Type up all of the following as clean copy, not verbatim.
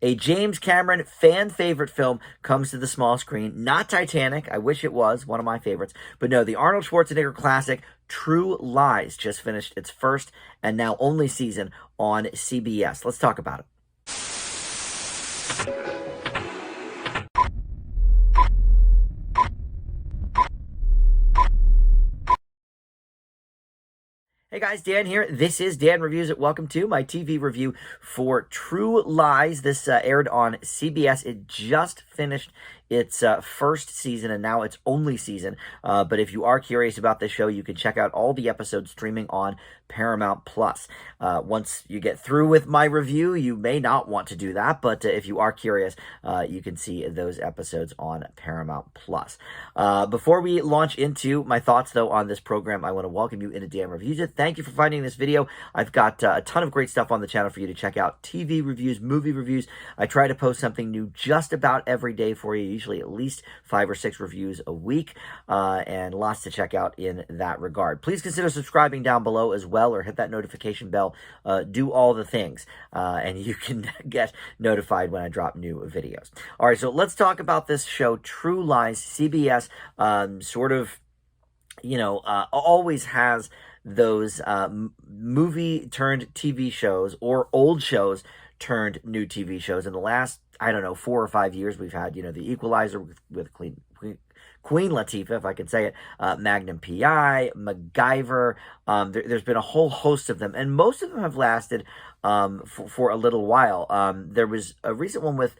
A James Cameron fan favorite film comes to the small screen. Not Titanic. I wish it was one of my favorites. But no, the Arnold Schwarzenegger classic True Lies just finished its first and now only season on CBS. Let's talk about it. Hey guys, Dan here. This is Dan Reviews It. Welcome to my TV review for True Lies. This aired on CBS. It just finished its first season and now its only season. But if you are curious about this show, you can check out all the episodes streaming on Paramount Plus. Once you get through with my review, you may not want to do that, but if you are curious, you can see those episodes on Paramount Plus. Before we launch into my thoughts, though, on this program, I want to welcome you into Dan Reviews It. Thank you for finding this video. I've got a ton of great stuff on the channel for you to check out. TV reviews, movie reviews. I try to post something new just about every day for you, usually at least 5 or 6 reviews a week, and lots to check out in that regard. Please consider subscribing down below as well, or hit that notification bell. Do all the things, and you can get notified when I drop new videos. All right, so let's talk about this show, True Lies. CBS sort of, always has those movie turned TV shows or old shows turned new TV shows. In the last, 4 or 5 years, we've had, The Equalizer with Queen Latifah, if I can say it, Magnum P.I., MacGyver. There's been a whole host of them, and most of them have lasted for a little while. There was a recent one with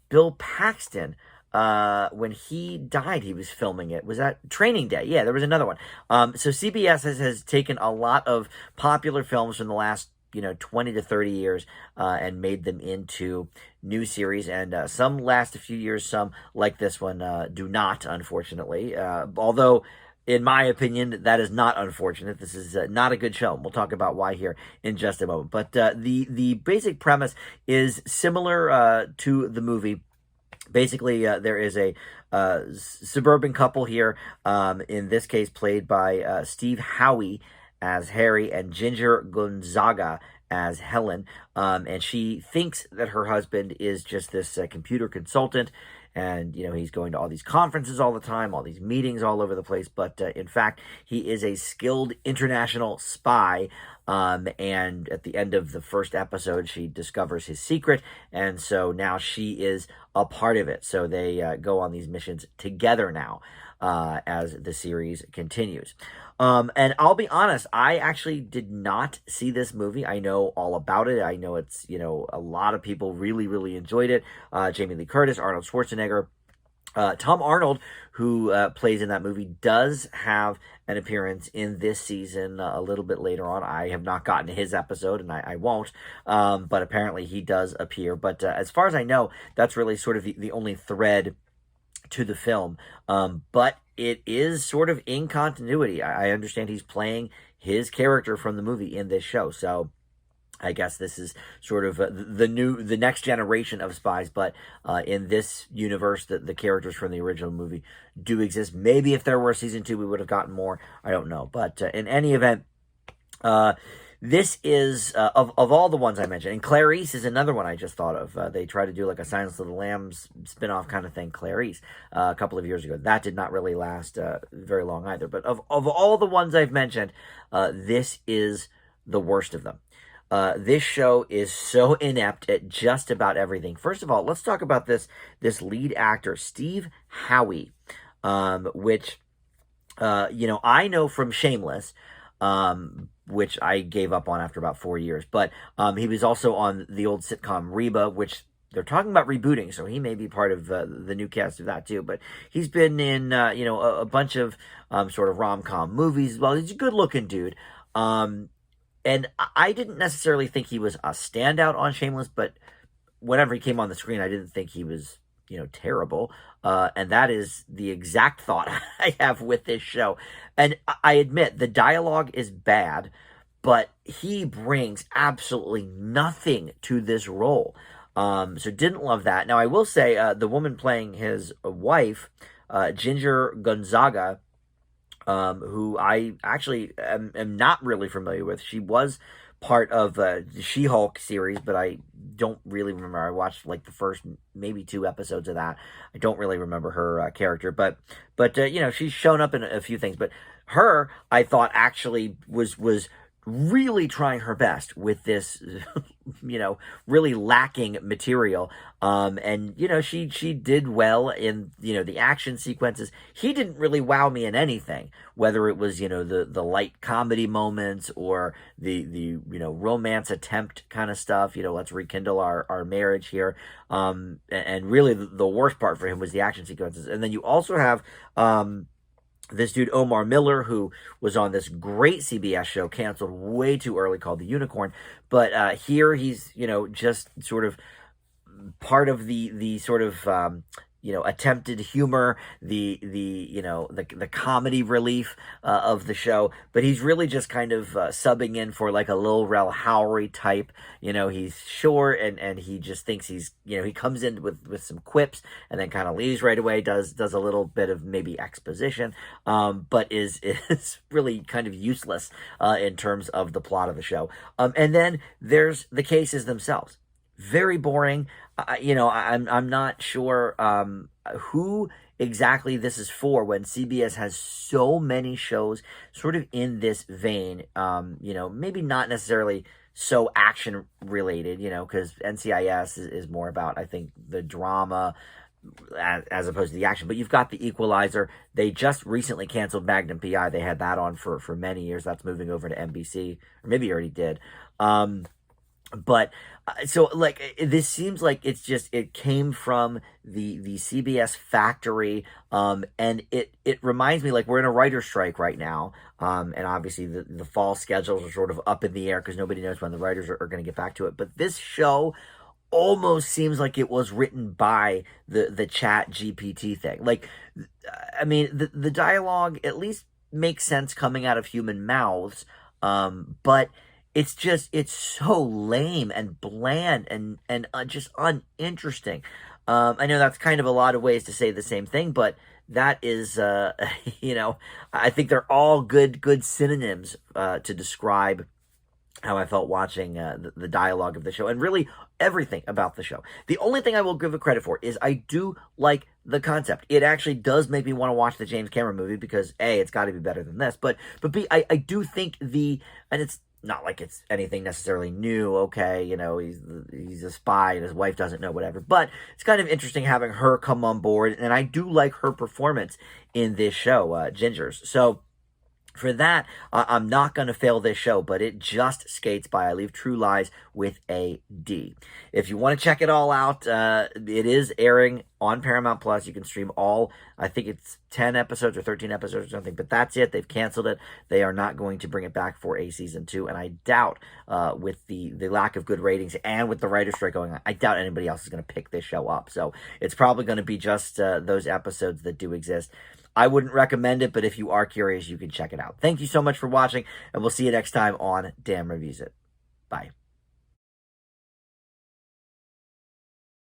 Bill Paxton. When he died, he was filming it. Was that Training Day? Yeah, there was another one. So CBS has taken a lot of popular films from the last 20 to 30 years and made them into new series, and some last a few years, some, like this one, do not, unfortunately. Although, in my opinion, that is not unfortunate. This is not a good show. We'll talk about why here in just a moment. But the basic premise is similar to the movie. Basically, there is a suburban couple here, in this case played by Steve Howey as Harry and Ginger Gonzaga as Helen, and she thinks that her husband is just this computer consultant, and he's going to all these conferences all the time, all these meetings all over the place, but in fact he is a skilled international spy. And at the end of the first episode, she discovers his secret, and so now she is a part of it. So they go on these missions together now as the series continues. And I'll be honest, I actually did not see this movie. I know all about it. I know it's, a lot of people really, really enjoyed it. Jamie Lee Curtis, Arnold Schwarzenegger. Tom Arnold, who plays in that movie, does have an appearance in this season a little bit later on. I have not gotten to his episode, and I won't, but apparently he does appear. But as far as I know, that's really sort of the only thread to the film. But it is sort of in continuity. I understand he's playing his character from the movie in this show, so I guess this is sort of the next generation of spies, but in this universe, the characters from the original movie do exist. Maybe if there were a season 2, we would have gotten more. I don't know. But in any event, this is, of all the ones I mentioned, and Clarice is another one I just thought of. They tried to do like a Silence of the Lambs spinoff kind of thing, Clarice, a couple of years ago. That did not really last very long either. But of all the ones I've mentioned, this is the worst of them. This show is so inept at just about everything. First of all, let's talk about this lead actor, Steve Howey, which, I know from Shameless, which I gave up on after about 4 years. But he was also on the old sitcom Reba, which they're talking about rebooting, so he may be part of the new cast of that too. But he's been in, a bunch of sort of rom-com movies. Well, he's a good-looking dude. And I didn't necessarily think he was a standout on Shameless, but whenever he came on the screen, I didn't think he was, terrible. And that is the exact thought I have with this show. And I admit, the dialogue is bad, but he brings absolutely nothing to this role. So didn't love that. Now, I will say, the woman playing his wife, Ginger Gonzaga, who I actually am not really familiar with. She was part of the She-Hulk series, but I don't really remember. I watched like the first maybe 2 episodes of that. I don't really remember her character, but you know, she's shown up in a few things. But her, I thought actually was really trying her best with this, you know, really lacking material. And you know, she did well in, you know, the action sequences. He didn't really wow me in anything, whether it was, you know, the light comedy moments or the you know, romance attempt kind of stuff. You know, let's rekindle our marriage here. And really the worst part for him was the action sequences. And then you also have this dude Omar Miller, who was on this great CBS show canceled way too early called The Unicorn, but here he's, you know, just sort of part of the sort of you know, attempted humor, the you know, the comedy relief of the show, but he's really just kind of subbing in for like a Lil Rel Howery type. You know, he's short and he just thinks he's, you know, he comes in with some quips and then kind of leaves right away, does a little bit of maybe exposition, but is really kind of useless in terms of the plot of the show. And then there's the cases themselves. Very boring. You know, I'm not sure who exactly this is for when CBS has so many shows sort of in this vein. You know, maybe not necessarily so action related, you know, because NCIS is more about, I think, the drama as opposed to the action. But you've got The Equalizer. They just recently canceled Magnum PI. They had that on for many years. That's moving over to NBC, or maybe you already did. But so like this seems like it's just, it came from the CBS factory, and it reminds me like we're in a writer's strike right now, and obviously the fall schedules are sort of up in the air because nobody knows when the writers are going to get back to it. But this show almost seems like it was written by the Chat GPT thing. Like, I mean, the dialogue at least makes sense coming out of human mouths, but it's just, it's so lame and bland and just uninteresting. I know that's kind of a lot of ways to say the same thing, but that is, you know, I think they're all good synonyms to describe how I felt watching the dialogue of the show and really everything about the show. The only thing I will give it credit for is I do like the concept. It actually does make me want to watch the James Cameron movie because A, it's got to be better than this, but B, I do think and it's not like it's anything necessarily new. Okay, you know, he's a spy and his wife doesn't know, whatever. But it's kind of interesting having her come on board, and I do like her performance in this show, Ginger's. So for that, I'm not going to fail this show, but it just skates by. I leave True Lies with a D. If you want to check it all out, it is airing on Paramount Plus. You can stream all, I think it's 10 episodes or 13 episodes or something, but that's it. They've canceled it. They are not going to bring it back for a season 2, and I doubt, with the lack of good ratings and with the writer's strike going on, I doubt anybody else is going to pick this show up. So it's probably going to be just those episodes that do exist. I wouldn't recommend it, but if you are curious, you can check it out. Thank you so much for watching, and we'll see you next time on Damn Reviews It. Bye.